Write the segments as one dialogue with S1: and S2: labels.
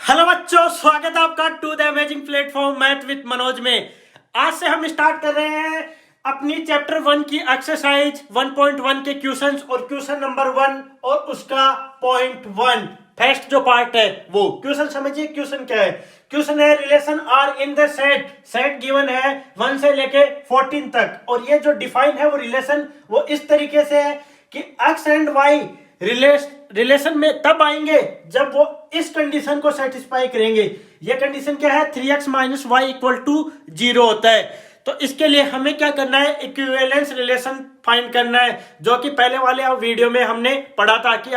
S1: Hello बच्चों, स्वागत है आपका to the amazing platform math with Manoj में। आज से हम स्टार्ट कर रहे हैं अपनी चैप्टर 1 की एक्सरसाइज 1.1 के क्वेश्चंस और क्वेश्चन नंबर 1 और उसका पॉइंट 1 फर्स्ट जो पार्ट है वो क्वेश्चन समझिए। क्वेश्चन क्या है? क्वेश्चन है relation R in the set. Set given है 1 से लेके 14 तक और ये जो डिफाइन है वो रिलेशन वो इस तरीके से है कि x एंड y रिलेशन में तब आएंगे जब वो इस कंडीशन को सेटिस्फाई करेंगे। ये कंडीशन क्या है? 3x minus Y equal to 0 होता है। तो इसके लिए हमें क्या करना है? इक्विवेलेंस रिलेशन फाइंड करना है, जो कि पहले वाले वीडियो में हमने पढ़ा था कि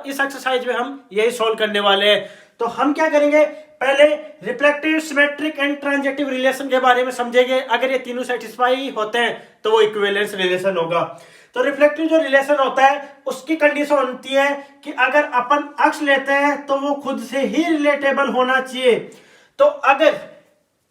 S1: इस एक्सरसाइज में हम यही सॉल्व करने वाले हैं। तो हम क्या करेंगे? पहले रिफ्लेक्टिव, सिमेट्रिक एंड ट्रांजेक्टिव रिलेशन के बारे में समझेंगे। अगर ये तीनों सेटिस्फाई होते हैं तो वो इक्विवेलेंस रिलेशन होगा। तो रिफ्लेक्टिव जो रिलेशन होता है उसकी कंडीशन होती है कि अगर अपन अक्स लेते हैं तो वो खुद से ही रिलेटेबल होना चाहिए। तो अगर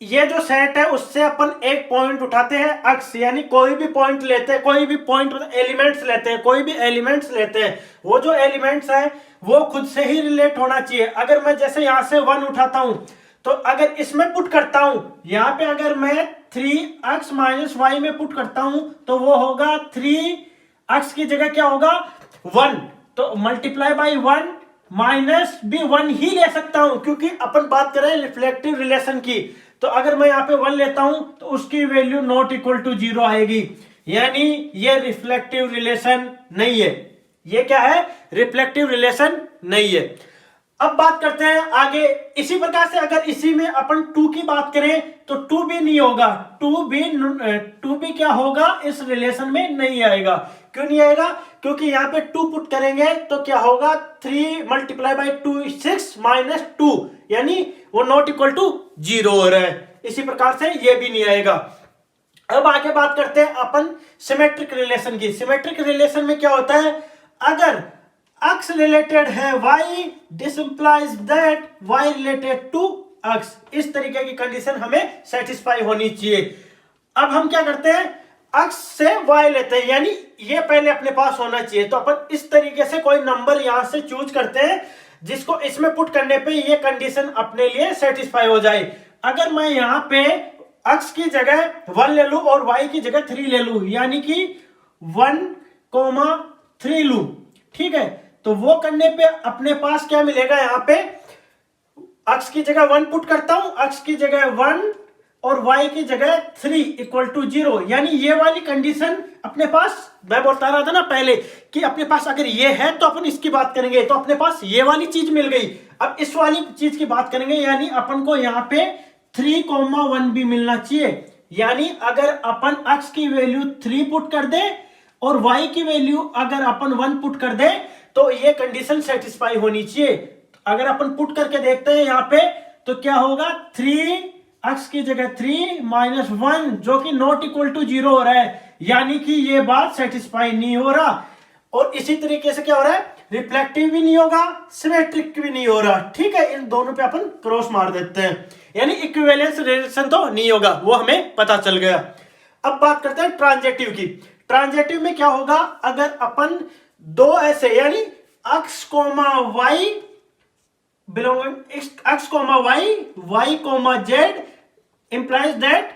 S1: ये जो सेट है उससे अपन एक पॉइंट उठाते हैं अक्स, यानी कोई भी पॉइंट लेते हैं, कोई भी पॉइंट एलिमेंट्स लेते हैं, कोई भी एलिमेंट्स लेते हैं, वो जो एलिमेंट्स है वो खुद से ही रिलेट होना चाहिए। अगर मैं जैसे यहां से 1 उठाता हूं तो अगर इसमें पुट करता हूं, यहां पे अगर मैं 3x माइनस वाई में पुट करता हूं तो वो होगा 3x की जगह क्या होगा? 1। तो मल्टीप्लाई बाई 1 माइनस भी 1 ही ले सकता हूं क्योंकि अपन बात कर रहे हैं रिफ्लेक्टिव रिलेशन की। तो अगर मैं यहां पे 1 लेता हूं तो उसकी वैल्यू नॉट इक्वल टू 0 आएगी, यानी ये रिफ्लेक्टिव रिलेशन नहीं है। ये क्या है? रिफ्लेक्टिव रिलेशन नहीं है। अब बात करते हैं आगे। इसी प्रकार से अगर इसी में अपन 2 की बात करें तो 2 भी नहीं होगा। 2 भी क्या होगा? इस रिलेशन में नहीं आएगा। क्यों नहीं आएगा? क्योंकि यहाँ पे 2 पुट करेंगे तो क्या होगा? 3 मल्टीप्लाई बाई 2 6 माइनस 2, यानी वो नॉट इक्वल टू 0 हो रहा है। इसी प्रकार से ये भी नहीं आएगा। अब आगे बात करते हैं अपन सिमेट्रिक रिलेशन की। सिमेट्रिक रिलेशन में क्या होता है? अगर x रिलेटेड है y, this implies that y related to x। इस तरीके की कंडीशन हमें सेटिस्फाई होनी चाहिए। अब हम क्या करते हैं? x से y लेते हैं, यानी ये पहले अपने पास होना चाहिए। तो अपन इस तरीके से कोई नंबर यहां से चूज करते हैं जिसको इसमें पुट करने पे ये कंडीशन अपने लिए सेटिस्फाई हो जाए। अगर मैं यहां पे x की जगह 1 ले लू और y की जगह 3 ले लू, यानी कि 1,3 लू, ठीक है, तो वो करने पे अपने पास क्या मिलेगा? यहां पे x की जगह 1 पुट करता हूं, x की जगह 1 और y की जगह 3 इक्वल टू 0, यानी ये वाली कंडीशन अपने पास, मैं बोलता रहा था ना पहले कि अपने पास अगर ये है तो अपन इसकी बात करेंगे, तो अपने पास ये वाली चीज मिल गई। अब इस वाली चीज की बात करेंगे, यानी अपन को यहाँ पे 3,1 भी मिलना चाहिए। यानी अगर अपन x की वैल्यू 3 पुट कर दे और y की वैल्यू अगर अपन 1 पुट कर दे तो ये कंडीशन सेटिस्फाई होनी चाहिए। अगर अपन पुट करके देखते हैं यहाँ पे तो क्या होगा? 3x की जगह 3 माइनस 1 जो कि नॉट इक्वल टू 0 हो रहा है, यानी कि ये बात सेटिस्फाई नहीं हो रहा। और इसी तरीके से क्या हो रहा है? रिफ्लेक्टिव भी नहीं होगा, सिमेट्रिक भी नहीं हो रहा। ठीक है, इन दोनों पे अपन क्रॉस मार देते हैं, यानी इक्विवेलेंस रिलेशन तो नहीं होगा, वो हमें पता चल गया। अब बात करते हैं ट्रांजेक्टिव की। ट्रांजेक्टिव में क्या होगा? अगर अपन दो ऐसे, यानी x comma y belonging x comma y coma z implies that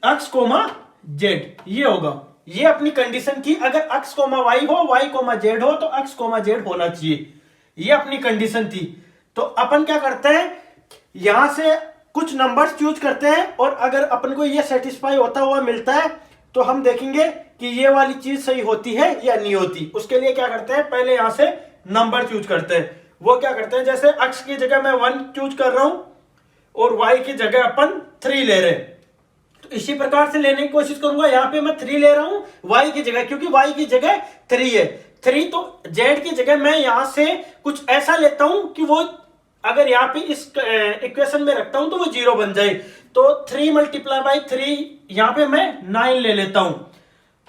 S1: x comma z, ये होगा। ये अपनी कंडीशन की, अगर x कोमा y हो, y कोमा z हो तो x कोमा z होना चाहिए। ये अपनी कंडीशन थी। तो अपन क्या करते हैं? यहां से कुछ नंबर्स चूज करते हैं और अगर अपन को ये सेटिस्फाई होता हुआ मिलता है तो हम देखेंगे कि ये वाली चीज सही होती है या नहीं होती। उसके लिए क्या करते हैं? पहले यहां से नंबर चूज करते हैं। वो क्या करते हैं? जैसे x की जगह मैं 1 चूज कर रहा हूं और y की जगह अपन 3 ले रहे हैं, तो इसी प्रकार से लेने की कोशिश करूंगा। यहां पे मैं 3 ले रहा हूं y की जगह, क्योंकि y की जगह 3 है। 3 तो z की जगह मैं यहां से कुछ ऐसा लेता हूं कि वो अगर यहाँ पे इस इक्वेशन में रखता हूं तो वो 0 बन जाए। तो 3 मल्टीप्लाई बाई 3, यहाँ पे मैं 9 ले लेता हूं।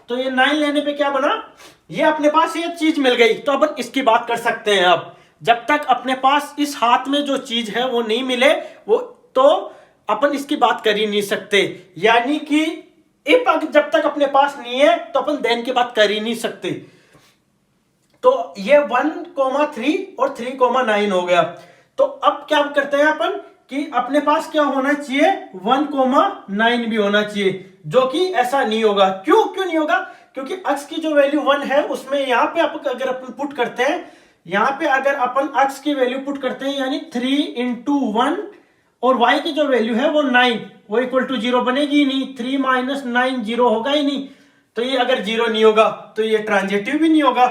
S1: तो ये 9 लेने पे क्या बना? ये अपने पास ये चीज मिल गई। तो अपन इसकी बात कर सकते हैं। अब जब तक अपने पास इस हाथ में जो चीज है वो नहीं मिले, वो तो अपन इसकी बात कर ही नहीं सकते। यानी कि इफ जब तक अपने पास नहीं है तो अपन देन की बात कर ही नहीं सकते। तो ये 1,3 और 3,9 हो गया। तो अब क्या करते हैं अपन कि अपने पास क्या होना चाहिए 1,9 भी होना चाहिए, जो कि ऐसा नहीं होगा। क्यों नहीं होगा? क्योंकि x की जो वैल्यू 1 है उसमें यहाँ पे अगर अपन पुट करते हैं, यहाँ पे अगर अपन x की वैल्यू पुट करते हैं यानी 3 into 1 और y की जो वैल्यू है वो 9, वो इक्वल टू 0 बनेगी ही नहीं। 3 - 9 0 होगा ही नहीं। तो ये अगर 0 नहीं होगा तो ये ट्रांजिटिव भी नहीं होगा।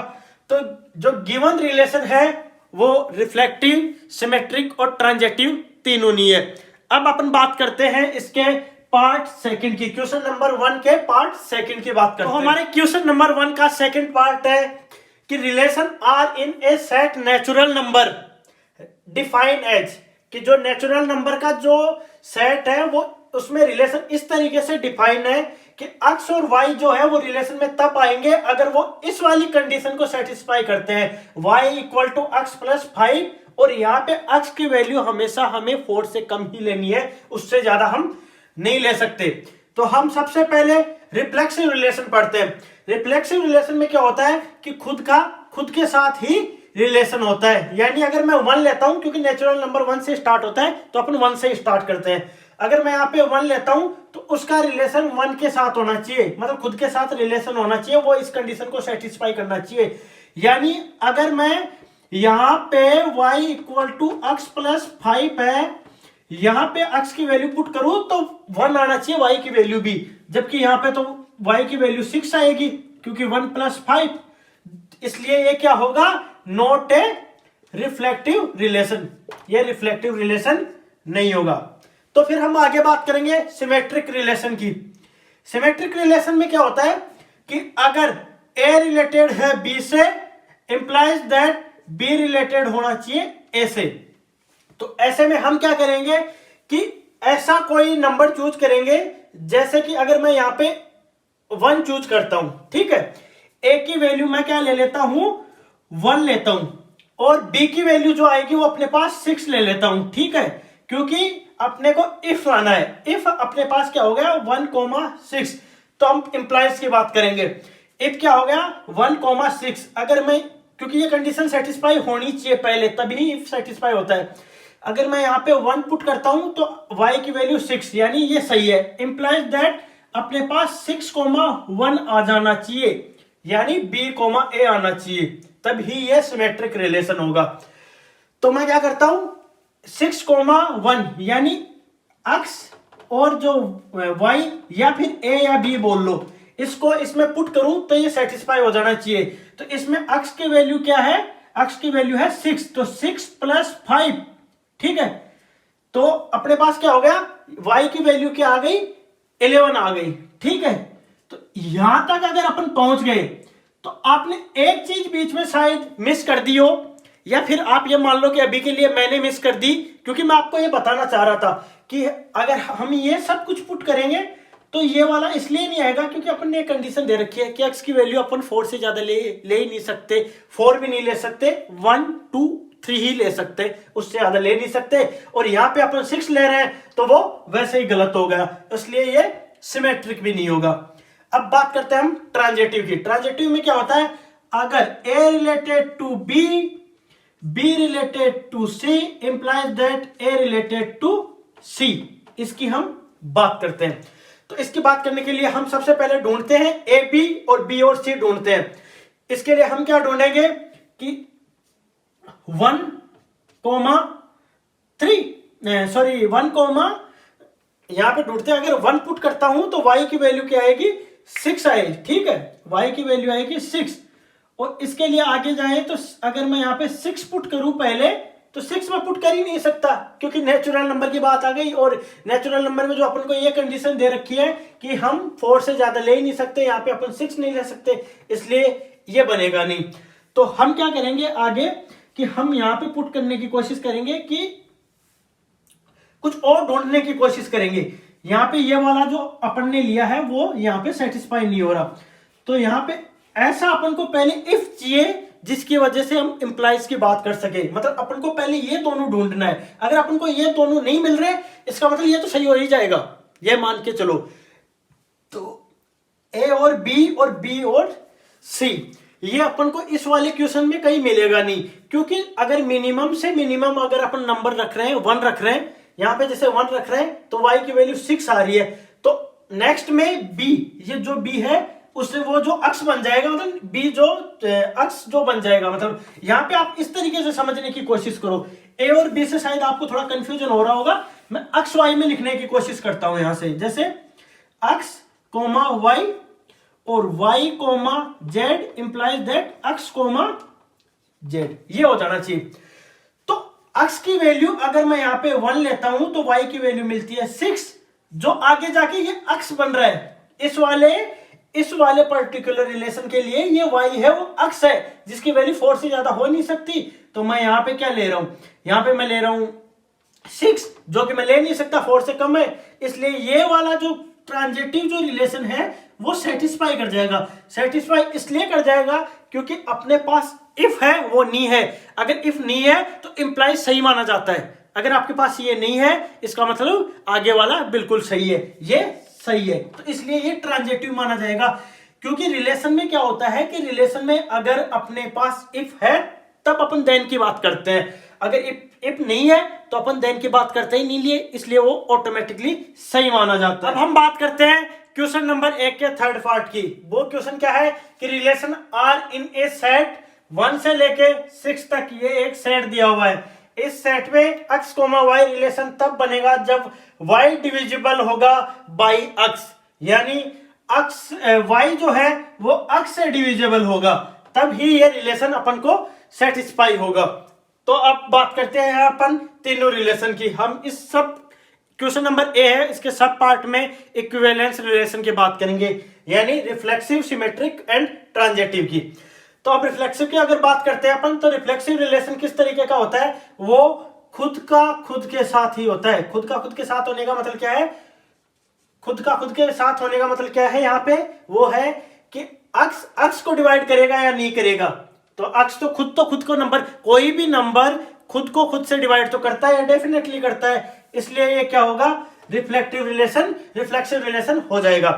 S1: तो जो गिवन रिलेशन है वो रिफ्लेक्टिव, सिमेट्रिक और ट्रांजिटिव तीनों नहीं है। अब अपन बात करते हैं इसके पार्ट सेकंड की, क्वेश्चन नंबर 1 के पार्ट सेकंड की बात करते हैं। तो हमारे क्वेश्चन नंबर 1 का सेकंड पार्ट है कि relation R in a set natural number define as, कि जो नेचुरल नंबर का जो सेट है वो उसमें रिलेशन इस तरीके से डिफाइन है कि x और y जो है वो रिलेशन में तब आएंगे अगर वो इस वाली कंडीशन को सेटिस्फाई करते हैं, y equal to x plus 5, और यहाँ पे x की वैल्यू हमेशा हमें 4 से कम ही लेनी है, उससे ज्यादा हम नहीं ले सकते। तो हम सबसे पहले रिफ्लेक्सिव रिलेशन पढ़ते हैं। रिफ्लेक्सिव रिलेशन में क्या होता है कि खुद के साथ ही रिलेशन होता है। यानी अगर मैं 1 लेता हूं, क्योंकि नेचुरल नंबर 1 से स्टार्ट होता है तो अपन 1 से स्टार्ट करते हैं। अगर मैं यहाँ पे 1 लेता हूं तो उसका रिलेशन 1 के साथ होना चाहिए, मतलब खुद के साथ रिलेशन होना चाहिए, वो इस कंडीशन को सेटिस्फाई करना चाहिए। यानी अगर मैं यहाँ पे y equal to x plus 5 है, यहाँ पे x की वैल्यू पुट करूं तो 1 आना चाहिए y की वैल्यू भी, जबकि यहाँ पे तो y की वैल्यू 6 आएगी क्योंकि 1 प्लस 5, इसलिए ये क्या होगा, नॉट ए रिफ्लेक्टिव रिलेशन, ये रिफ्लेक्टिव रिलेशन नहीं होगा। तो फिर हम आगे बात करेंगे सिमेट्रिक रिलेशन की। सिमेट्रिक रिलेशन में क्या होता है कि अगर a रिलेटेड है b से, इंप्लाइज दैट b रिलेटेड होना चाहिए a से। तो ऐसे में हम क्या करेंगे कि ऐसा कोई नंबर चूज करेंगे, जैसे कि अगर मैं यहां पे 1 चूज करता हूं, ठीक है, a की वैल्यू मैं क्या ले लेता हूं 1 लेता हूं, और b की वैल्यू जो आएगी वो अपने पास 6 ले लेता हूं, ठीक है, क्योंकि अपने को इफ लाना है। इफ अपने पास क्या हो गया 1,6, तो हम इंप्लाइज की बात करेंगे। इफ क्या हो गया 1,6, अगर मैं, क्योंकि ये कंडीशन सेटिस्फाई होनी चाहिए पहले, तभी इफ सेटिस्फाई होता है। अगर मैं यहाँ पे 1 पुट करता हूं तो y की वैल्यू 6, यानी ये सही है। इंप्लाइज दैट अपने पास 6,1 आ जाना चाहिए, यानी b, a आना चाहिए, तभी ये सिमेट्रिक रिलेशन होगा। तो मैं क्या करता हूं 6,1 यानी x और जो y या फिर a या b बोल लो, इसको इसमें पुट करूं तो ये सेटिस्फाई हो जाना चाहिए। तो इसमें x की वैल्यू क्या है, x की वैल्यू है 6, तो 6 प्लस 5, ठीक है, तो अपने पास क्या हो गया y की वैल्यू क्या आ गई 11 आ गई, ठीक है। तो यहां तक अगर अपन पहुंच गए तो आपने एक चीज बीच में शायद मिस कर दी हो, या फिर आप ये मान लो कि अभी के लिए मैंने मिस कर दी, क्योंकि मैं आपको ये बताना चाह रहा था कि अगर हम ये सब कुछ पुट करेंगे तो ये वाला इसलिए नहीं आएगा क्योंकि अपन ने कंडीशन दे रखी है कि x की वैल्यू अपन 4 से ज्यादा ले ही नहीं सकते, 4 भी नहीं ले सकते, 1, 2, 3 ही ले सकते, उससे ज्यादा ले नहीं सकते। और यहाँ पे अपन 6 ले रहे हैं तो वो वैसे ही गलत हो गया, इसलिए ये सिमेट्रिक भी नहीं होगा। अब बात करते हैं हम ट्रांजिटिव की। ट्रांजिटिव में क्या होता है, अगर a related to b, b related to c, implies that a related to c, इसकी हम बात करते हैं। तो इसकी बात करने के लिए हम सबसे पहले ढूंढते हैं a b और b और c ढूंढते हैं। इसके लिए हम क्या ढूंढेंगे कि 1, यहां पे ढूंढते हैं। अगर 1 पुट करता हूं तो y की वैल्यू क्या आएगी 6 आएगी, ठीक है, y की वैल्यू आएगी 6। और इसके लिए आगे जाए तो अगर मैं यहाँ पे 6 पुट करूं पहले, तो 6 में पुट कर ही नहीं सकता क्योंकि नेचुरल नंबर की बात आ गई, और नेचुरल नंबर में जो अपन को ये कंडीशन दे रखी है कि हम 4 से ज्यादा ले ही नहीं सकते, यहाँ पे अपन 6 नहीं ले सकते, इसलिए ये बनेगा नहीं। तो हम क्या करेंगे आगे कि हम यहाँ पे पुट करने की कोशिश करेंगे कि कुछ और ढूंढने की कोशिश करेंगे। यहाँ पे ये वाला जो अपन ने लिया है वो यहाँ पे सेटिस्फाई नहीं हो रहा, तो यहाँ पे ऐसा अपन को पहले इफ चाहिए जिसकी वजह से हम इंप्लाइज की बात कर सके। मतलब अपन को पहले ये दोनों ढूंढना है। अगर अपन को ये दोनों नहीं मिल रहे, इसका मतलब ये तो सही हो ही जाएगा, ये मान के चलो। तो ए और बी और बी और सी, ये अपन को इस वाले क्वेश्चन में कहीं मिलेगा नहीं, क्योंकि अगर मिनिमम से मिनिमम अगर अपन नंबर रख रहे हैं 1 रख रहे हैं, यहाँ पे जैसे 1 रख रहे हैं तो y की वैल्यू 6 आ रही है, तो नेक्स्ट में b, ये जो b है उससे वो जो अक्स बन जाएगा, मतलब b जो अक्स जो बन जाएगा, मतलब यहाँ पे आप इस तरीके से समझने की कोशिश करो। a और b से शायद आपको थोड़ा कंफ्यूजन हो रहा होगा, मैं अक्स y में लिखने की कोशिश करता हूं यहां से, जैसे अक्स कोमा y और y coma z implies that x comma z, ये हो जाना चाहिए। तो अक्स की वैल्यू अगर मैं यहाँ पे 1 लेता हूं तो y की वैल्यू मिलती है 6, जो आगे जाके ये अक्स बन रहा है, इस वाले पर्टिकुलर रिलेशन के लिए ये y है वो अक्स है, जिसकी वैल्यू 4 से ज्यादा हो नहीं सकती। तो मैं यहाँ पे क्या ले रहा हूं, यहाँ पे मैं ले रहा हूं 6, जो कि मैं ले नहीं सकता, 4 से कम है, इसलिए ये वाला जो ट्रांजिटिव जो रिलेशन है वो सेटिस्फाई कर जाएगा। सेटिस्फाई इसलिए कर जाएगा क्योंकि अपने पास इफ है वो नी है, अगर इफ नी है तो इंप्लाई सही माना जाता है, अगर आपके पास ये नहीं है इसका मतलब आगे वाला बिल्कुल सही है, ये सही है, तो इसलिए ये ट्रांजिटिव माना जाएगा। क्योंकि रिलेशन में क्या होता है कि रिलेशन में अगर अपने पास इफ है तब अपन देन की बात करते हैं, अगर इफ नहीं है तो अपन देन की बात करते ही नहीं लिए, इसलिए वो ऑटोमेटिकली सही माना जाता है। अब हम बात करते हैं क्वेश्चन नंबर 1 के थर्ड पार्ट की। वो क्वेश्चन क्या है कि relation R in a set 1 से लेके 6 तक, ये एक सेट दिया हुआ है, इस सेट में x कोमा y रिलेशन तब बनेगा जब y डिविजिबल होगा बाई x, यानी x y जो है वो x से डिविजिबल होगा, तब ही ये रिलेशन अपन को सेटिस्फाई होगा। तो अब बात करते हैं अपन तीनों रिलेशन की। हम इस सब क्वेश्चन नंबर ए है, इसके सब पार्ट में इक्विवेलेंस रिलेशन की बात करेंगे, यानी रिफ्लेक्सिव, सिमेट्रिक एंड ट्रांजिटिव की। तो अब रिफ्लेक्सिव की अगर बात करते हैं अपन, तो रिफ्लेक्सिव रिलेशन किस तरीके का होता है, वो खुद का खुद के साथ ही होता है। खुद का खुद के साथ होने का मतलब क्या है, खुद का खुद के साथ होने का मतलब क्या है, यहाँ पे वो है कि अक्स को डिवाइड करेगा या नहीं करेगा। तो अक्स तो खुद को नंबर, कोई भी नंबर खुद को खुद से डिवाइड तो करता है, डेफिनेटली करता है, इसलिए ये क्या होगा, रिफ्लेक्टिव रिलेशन, रिफ्लेक्सिव रिलेशन हो जाएगा।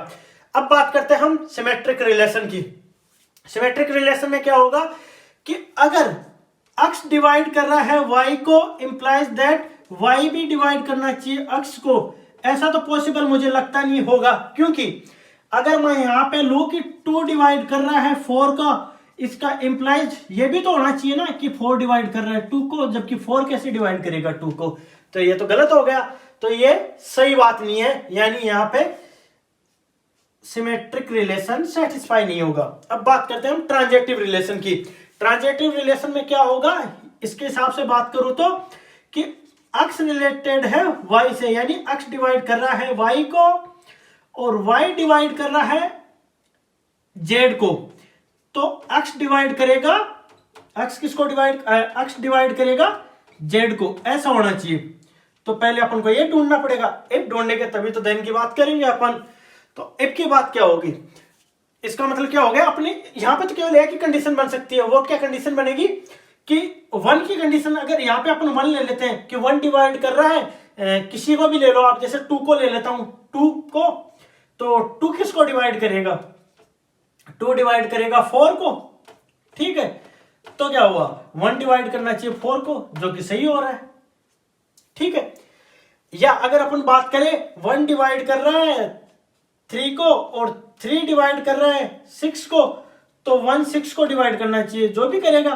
S1: अब बात करते हैं हम सिमेट्रिक रिलेशन की। सिमेट्रिक रिलेशन में क्या होगा कि अगर x डिवाइड कर रहा है y को, इंप्लाइज दैट y भी डिवाइड करना चाहिए x को। ऐसा तो पॉसिबल मुझे लगता नहीं होगा, क्योंकि अगर मैं यहां पे लू कि 2 डिवाइड कर रहा है 4 का, इसका इंप्लाइज ये भी तो होना चाहिए ना कि 4 डिवाइड कर रहा है 2 को, जबकि 4 कैसे डिवाइड करेगा 2 को, तो ये तो गलत हो गया, तो ये सही बात नहीं है, यानी यहां पे सिमेट्रिक रिलेशन सेटिस्फाई नहीं होगा। अब बात करते हैं हम ट्रांजिटिव रिलेशन की। ट्रांजिटिव रिलेशन में क्या होगा, इसके हिसाब से बात करूं तो कि x रिलेटेड है y से, यानी x डिवाइड कर रहा है y को और y डिवाइड कर रहा है z को, तो x डिवाइड करेगा, x किसको डिवाइड, x डिवाइड करेगा z को, ऐसा होना चाहिए। तो पहले अपन को ये ढूंढना पड़ेगा, इफ ढूंढने के तभी तो देन की बात करेंगे अपन। तो इफ की बात क्या होगी, इसका मतलब क्या हो गया, अपने यहां पे तो केवल एक ही कंडीशन बन सकती है, वो क्या कंडीशन बनेगी कि 1 की कंडीशन, अगर यहाँ पे अपन 1 ले लेते हैं कि 1 डिवाइड कर रहा है, किसी को भी ले लो आप, जैसे 2 को ले लेता हूं, 2 को, तो 2 किसको डिवाइड करेगा, 2 डिवाइड करेगा 4 को, ठीक है, तो क्या हुआ 1 डिवाइड करना चाहिए 4 को, जो कि सही हो रहा है, ठीक है। या अगर अपन बात करें 1 डिवाइड कर रहा है 3 को और 3 डिवाइड कर रहा है 6 को, तो 1 6 को डिवाइड करना चाहिए, जो भी करेगा।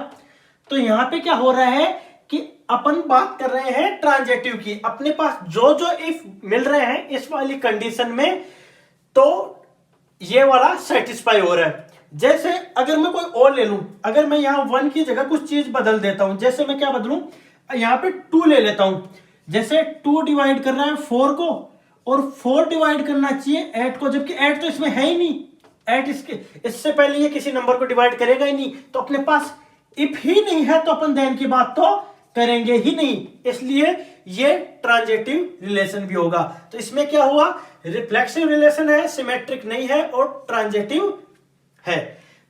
S1: तो यहां पे क्या हो रहा है कि अपन बात कर रहे हैं ट्रांजिटिव की, अपने पास जो जो इफ मिल रहे हैं इस वाली कंडीशन में, तो ये वाला सेटिस्फाई हो रहा है। जैसे अगर मैं कोई और ले लूं, अगर मैं यहां 1 की जगह कुछ चीज बदल देता हूं, जैसे मैं क्या बदलूं, यहां पे 2 ले लेता हूं, जैसे 2 डिवाइड कर रहा है 4 को और 4 डिवाइड करना चाहिए 8 को, जबकि 8 तो इसमें है ही नहीं, 8 इससे पहले ये किसी नंबर को डिवाइड करेगा ही नहीं, तो अपने पास इफ ही नहीं है तो अपन देन की बात तो करेंगे ही नहीं, इसलिए ये ट्रांजिटिव रिलेशन भी होगा। तो इसमें क्या हुआ, रिफ्लेक्सिव रिलेशन है, सिमेट्रिक नहीं है और ट्रांजिटिव है।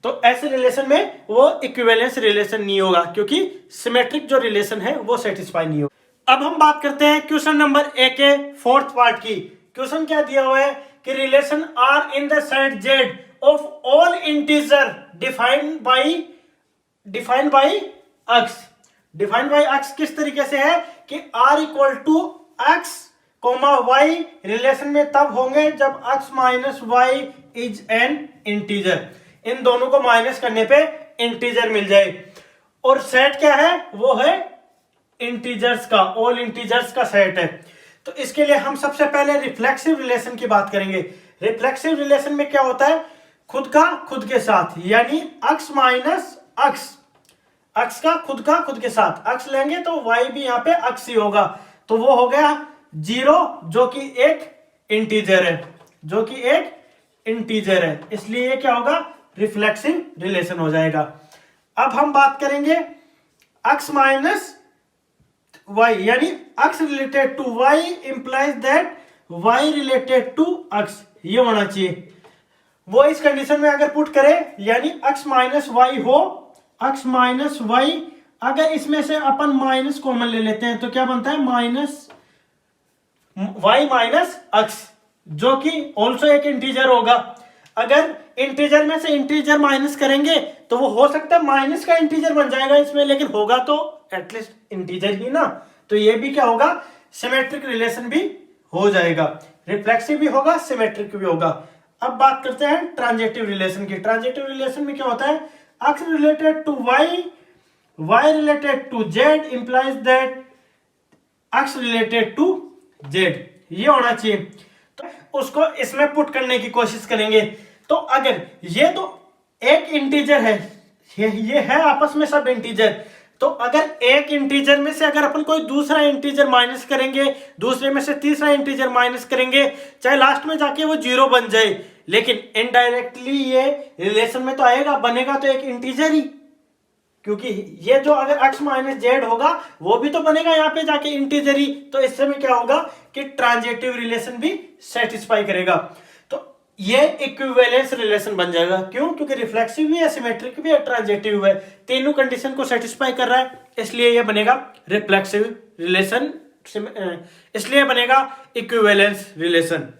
S1: तो ऐसे रिलेशन में वो इक्विवेलेंस रिलेशन नहीं होगा, क्योंकि सिमेट्रिक जो रिलेशन है वो सेटिस्फाई नहीं होगा। अब हम बात करते हैं क्वेश्चन नंबर ए के फोर्थ पार्ट की। क्वेश्चन क्या दिया हुआ है कि relation R in the set Z of all integer defined by as किस तरीके से है कि r equal to x comma y relation में तब होंगे जब x minus y is an integer. इन दोनों को माइनस करने पे इंटीजर मिल जाए। और सेट क्या है, वो है इंटीजर्स का, ऑल इंटीजर्स का सेट है। तो इसके लिए हम सबसे पहले रिफ्लेक्सिव रिलेशन की बात करेंगे। रिफ्लेक्सिव रिलेशन में क्या होता है, खुद का खुद के साथ, यानी x माइनस x का खुद के साथ x लेंगे तो y भी यहाँ पे x ही होगा, तो वो हो गया 0 जो कि एक इंटीजर है, इसलिए ये क्या होगा, रिफ्लेक्सिव रिलेशन हो जाएगा। अब हम बात करेंगे x माइनस y, यानी x related to y implies that y related to x, ये होना चाहिए। वो इस कंडीशन में अगर पुट करे, यानी x माइनस वाई हो, x माइनस वाई, अगर इसमें से अपन माइनस कॉमन ले लेते हैं तो क्या बनता है, माइनस y माइनस x, जो कि ऑल्सो एक इंटीजर होगा। अगर इंटीजर में से इंटीजर माइनस करेंगे तो वो हो सकता है माइनस का इंटीजर बन जाएगा इसमें, लेकिन होगा तो एटलीस्ट इंटीजर ही ना, तो ये भी क्या होगा, सिमेट्रिक रिलेशन भी हो जाएगा, रिफ्लेक्सिव भी होगा, सिमेट्रिक भी होगा। अब बात करते हैं ट्रांजेक्टिव रिलेशन की। ट्रांजेक्टिव रिलेशन में क्या होता है, x related to y related to z implies that x related to z, ये होना चाहिए। तो उसको इसमें पुट करने की कोशिश करेंगे। तो अगर ये तो एक इंटीजर है, ये है आपस में सब इंटीजर, तो अगर एक इंटीजर में से अगर अपन कोई दूसरा इंटीजर माइनस करेंगे, दूसरे में से तीसरा इंटीजर माइनस करेंगे, चाहे लास्ट में जाके वो 0 बन जाए, लेकिन इनडायरेक्टली ये रिलेशन में तो आएगा, बनेगा तो एक इंटीजर ही, क्योंकि ये जो अगर x माइनस जेड होगा वो भी तो बनेगा यहाँ पे जाके इंटीजर ही। तो इससे में क्या होगा कि ट्रांजेक्टिव रिलेशन भी सेटिस्फाई करेगा। तो ये इक्विवेलेंस रिलेशन बन जाएगा। क्यों? क्योंकि रिफ्लेक्सिव भी है, सिमेट्रिक भी है, ट्रांजेक्टिव है, तीनों कंडीशन को सेटिस्फाई कर रहा है, इसलिए ये बनेगा रिफ्लेक्सिव रिलेशन, इसलिए बनेगा इक्विवेलेंस रिलेशन।